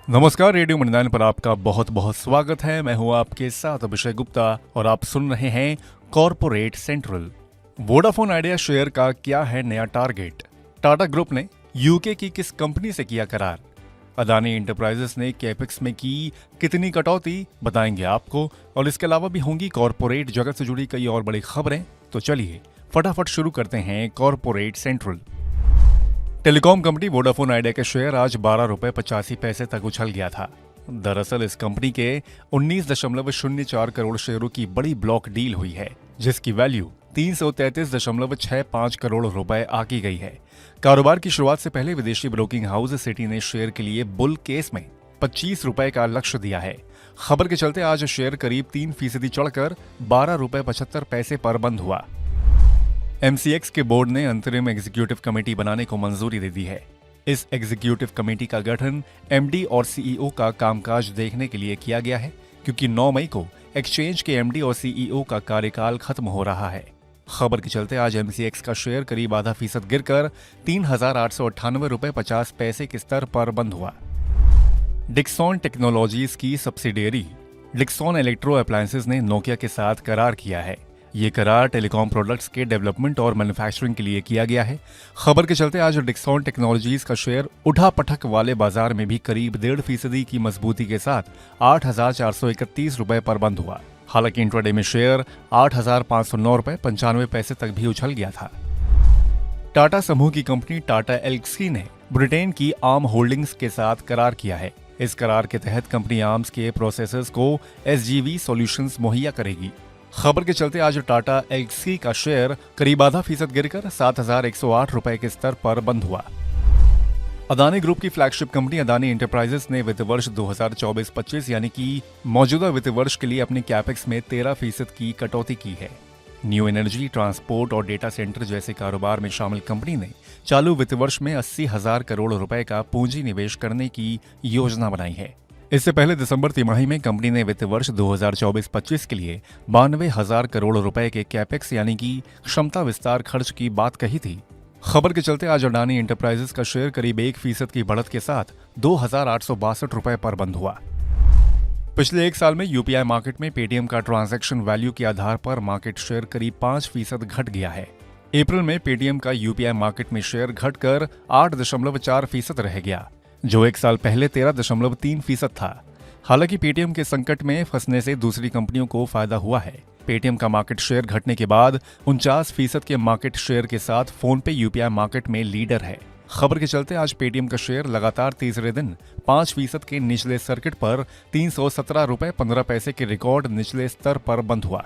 नमस्कार, रेडियो मनोरंजन पर आपका बहुत बहुत स्वागत है। मैं हूं आपके साथ अभिषेक गुप्ता और आप सुन रहे हैं corporate central. Vodafone idea share का क्या है नया टारगेट? टाटा ग्रुप ने यूके की किस कंपनी से किया करार? अदानी इंटरप्राइजेस ने कैपेक्स में की कितनी कटौती, बताएंगे आपको। और इसके अलावा भी होंगी कॉर्पोरेट जगत से जुड़ी कई और बड़ी खबरें। तो चलिए फटाफट शुरू करते हैं corporate central. Telecom company Vodafone idea के शेयर आज 12 रुपए 85 पैसे तक उछल गया था। दरअसल इस कंपनी के 19.04 करोड़ शेयरों की बड़ी ब्लॉक डील हुई है, जिसकी वैल्यू 333.65 करोड़ रुपए आकी गई है। कारोबार की शुरुआत से पहले विदेशी ब्रोकिंग हाउस सिटी ने शेयर के लिए बुल केस में 25 रुपए का लक्ष्य दिया है। खबर के चलते आज शेयर करीब 3% चढ़कर 12 रुपए 75 पैसे पर बंद हुआ। एमसीएक्स के बोर्ड ने अंतरिम एग्जीक्यूटिव कमेटी बनाने को मंजूरी दे दी है। इस एग्जीक्यूटिव कमेटी का गठन एमडी और सीईओ का कामकाज देखने के लिए किया गया है, क्योंकि 9 मई को एक्सचेंज के एमडी और सीईओ का कार्यकाल खत्म हो रहा है। खबर के चलते आज एमसीएक्स का शेयर करीब आधा फीसद गिरकर 3,898 रुपए 50 पैसे के स्तर पर बंद हुआ। डिक्सॉन टेक्नोलॉजीज की सब्सिडियरी डिक्सॉन इलेक्ट्रो अप्लायंसेज ने नोकिया के साथ करार किया है। ये करार टेलीकॉम प्रोडक्ट्स के डेवलपमेंट और मैन्युफैक्चरिंग के लिए किया गया है। खबर के चलते आज डिक्सॉन टेक्नोलॉजीज का शेयर उठापटक वाले बाजार में भी करीब 1.5% की मजबूती के साथ 8,431 रुपए पर बंद हुआ। हालांकि इंट्राडे में शेयर 8,509 रुपए 95 पैसे तक भी उछल गया था। टाटा समूह की कंपनी टाटा एल्क्सी ने ब्रिटेन की आर्म होल्डिंग्स के साथ करार किया है। इस करार के तहत कंपनी आर्म्स के प्रोसेसर्स को एसजीवी सॉल्यूशंस मुहैया करेगी। खबर के चलते आज टाटा एल्क्सी का शेयर करीब आधा फीसद गिरकर 7,108 रुपए के स्तर पर बंद हुआ। अदानी ग्रुप की फ्लैगशिप कंपनी अदानी इंटरप्राइजेस ने वित्त वर्ष 2024-25 यानी कि मौजूदा वित्त वर्ष के लिए अपने कैपेक्स में 13% की कटौती की है। न्यू एनर्जी, ट्रांसपोर्ट और डेटा सेंटर जैसे कारोबार में शामिल कंपनी ने चालू वित्त वर्ष में 80,000 करोड़ रुपए का पूंजी निवेश करने की योजना बनाई है। इससे पहले दिसंबर तिमाही में कंपनी ने वित्त वर्ष 2024-25 के लिए 92,000 करोड़ रुपए के कैपेक्स यानी कि क्षमता विस्तार खर्च की बात कही थी। खबर के चलते आज अडानी इंटरप्राइजेस का शेयर करीब 1% की बढ़त के साथ 2,862 रुपए पर बंद हुआ। पिछले एक साल में यूपीआई मार्केट में पेटीएम का ट्रांजैक्शन वैल्यू के आधार पर मार्केट शेयर करीब 5% घट गया है। अप्रैल में पेटीएम का यूपीआई मार्केट में शेयर घटकर 8.4% रह गया, जो एक साल पहले 13.3% था। हालांकि पेटीएम के संकट में फंसने से दूसरी कंपनियों को फायदा हुआ है। पेटीएम का मार्केट शेयर घटने के बाद 49% के मार्केट शेयर के साथ फोन पे यूपीआई मार्केट में लीडर है। खबर के चलते आज पेटीएम का शेयर लगातार तीसरे दिन 5% के निचले सर्किट पर 317 रुपए 15 पैसे के रिकॉर्ड निचले स्तर पर बंद हुआ।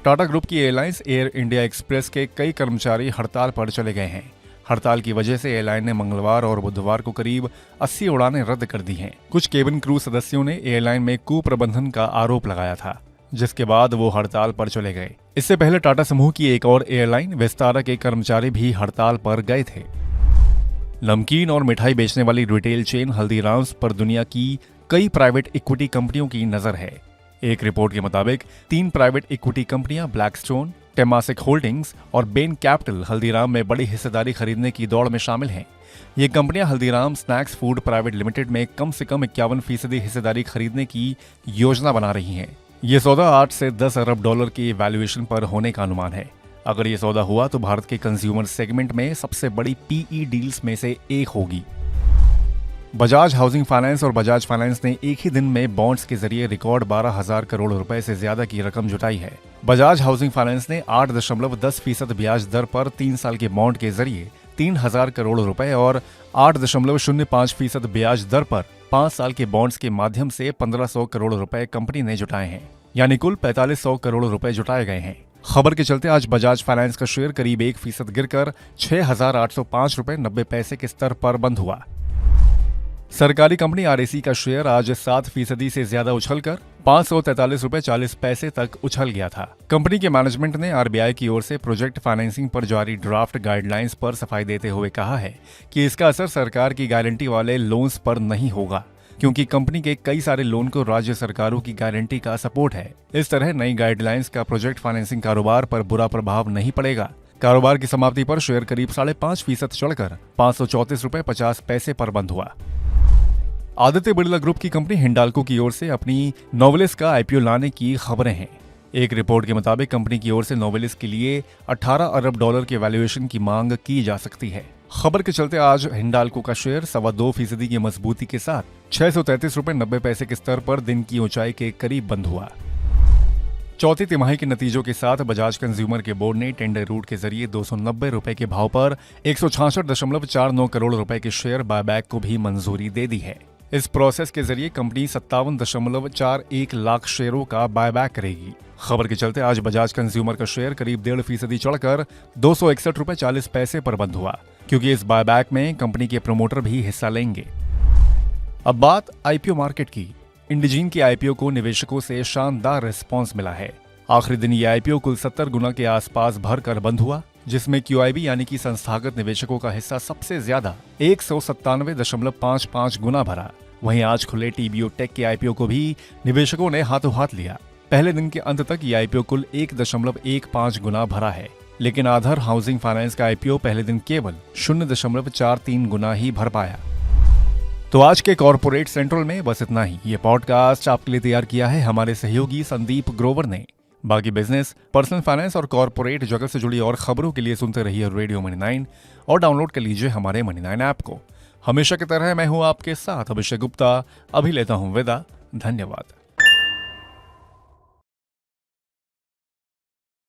टाटा ग्रुप की एयरलाइंस एयर इंडिया एक्सप्रेस के कई कर्मचारी हड़ताल पर चले गए हैं। हड़ताल की वजह से एयरलाइन ने मंगलवार और बुधवार को करीब 80 उड़ानें रद्द कर दी हैं। कुछ केबिन क्रू सदस्यों ने एयरलाइन में कुप्रबंधन का आरोप लगाया था, जिसके बाद वो हड़ताल पर चले गए। इससे पहले टाटा समूह की एक और एयरलाइन विस्तारा के कर्मचारी भी हड़ताल पर गए थे। नमकीन और मिठाई बेचने वाली रिटेल चेन हल्दीराम्स पर दुनिया की कई प्राइवेट इक्विटी कंपनियों की नजर है। एक रिपोर्ट के मुताबिक 3 प्राइवेट इक्विटी कंपनियां ब्लैकस्टोन, टेमासिक होल्डिंग्स और बेन कैपिटल हल्दीराम में बड़ी हिस्सेदारी खरीदने की दौड़ में शामिल हैं। ये कंपनियां Haldiram snacks food private limited में कम से कम 51% हिस्सेदारी खरीदने की योजना बना रही हैं। ये सौदा 8 से 10 अरब डॉलर की वैल्यूएशन पर होने का अनुमान है। अगर ये सौदा हुआ तो भारत के कंज्यूमर सेगमेंट में सबसे बड़ी पीई डील्स में से एक होगी। बजाज हाउसिंग फाइनेंस और बजाज फाइनेंस ने एक ही दिन में बॉन्ड्स के जरिए रिकॉर्ड 12,000 करोड़ रुपए से ज्यादा की रकम जुटाई है। बजाज हाउसिंग फाइनेंस ने 8.10% ब्याज दर पर 3 साल के बॉन्ड के जरिए 3,000 करोड़ रुपए और 8.05% ब्याज दर पर 5 साल के बॉन्ड्स के माध्यम से 1,500 करोड़ रुपए कंपनी ने जुटाए हैं, यानी कुल 4,500 करोड़ रुपए जुटाए गए हैं। खबर के चलते आज बजाज फाइनेंस का शेयर करीब 1% गिरकर 6,805 रुपए 90 पैसे के स्तर पर बंद हुआ। सरकारी कंपनी आरएसी का शेयर आज 7% से ज्यादा उछलकर 543 रुपए 40 पैसे तक उछल गया था। कंपनी के मैनेजमेंट ने आरबीआई की ओर से प्रोजेक्ट फाइनेंसिंग पर जारी ड्राफ्ट गाइडलाइंस पर सफाई देते हुए कहा है कि इसका असर सरकार की गारंटी वाले लोन्स पर नहीं होगा, क्योंकि कंपनी के कई सारे लोन को राज्य सरकारों की गारंटी का सपोर्ट है। इस तरह नई गाइडलाइंस का प्रोजेक्ट फाइनेंसिंग कारोबार पर बुरा प्रभाव नहीं पड़ेगा। कारोबार की समाप्ति पर शेयर करीब 5.5% चढ़कर 534 रुपए 50 पैसे पर बंद हुआ। आदित्य बिरला ग्रुप की कंपनी हिंडाल्को की ओर से अपनी नोवेलिस का आईपीओ लाने की खबरें हैं। एक रिपोर्ट के मुताबिक कंपनी की ओर से नोवेलिस के लिए 18 अरब डॉलर के वैल्यूएशन की मांग की जा सकती है। खबर के चलते आज हिंडाल्को का शेयर 2.25% की मजबूती के साथ 633.90 के स्तर पर दिन की ऊंचाई के करीब बंद हुआ। चौथी तिमाही के नतीजों के साथ बजाज कंज्यूमर के बोर्ड ने टेंडर रूट के जरिए 290 रुपए के भाव पर 166.49 करोड़ रुपए के शेयर बायबैक को भी मंजूरी दे दी है। इस प्रोसेस के जरिए कंपनी 57.41 लाख शेयरों का बायबैक करेगी। खबर के चलते आज बजाज कंज्यूमर का शेयर करीब 1.5% चढ़कर 261.40 पर बंद हुआ, क्योंकि इस बायबैक में कंपनी के प्रमोटर भी हिस्सा लेंगे। अब बात आईपीओ मार्केट की। इंडिजीन की आईपीओ को निवेशकों से शानदार रिस्पांस मिला है। आखिरी दिन ये आईपीओ कुल 70 गुना के आसपास भरकर बंद हुआ, जिसमें क्यूआईबी यानी कि संस्थागत निवेशकों का हिस्सा सबसे ज्यादा 197.55 गुना भरा। वहीं आज खुले टीबीओ टेक के आईपीओ को भी निवेशकों ने हाथों हाथ लिया। पहले दिन के अंत तक ये आईपीओ कुल 1.15 गुना भरा है, लेकिन आधार हाउसिंग फाइनेंस का आईपीओ पहले दिन केवल 0.43 गुना ही भर पाया। तो आज के कॉर्पोरेट सेंट्रल में बस इतना ही। ये पॉडकास्ट आपके लिए तैयार किया है हमारे सहयोगी संदीप ग्रोवर ने। बाकी बिजनेस, पर्सनल फाइनेंस और कॉर्पोरेट जगत से जुड़ी और खबरों के लिए सुनते रहिए रेडियो मनी 9 और डाउनलोड कर लीजिए हमारे मनी 9 ऐप को। हमेशा की तरह मैं हूं आपके साथ अभिषेक गुप्ता। अभी लेता हूं विदा। धन्यवाद।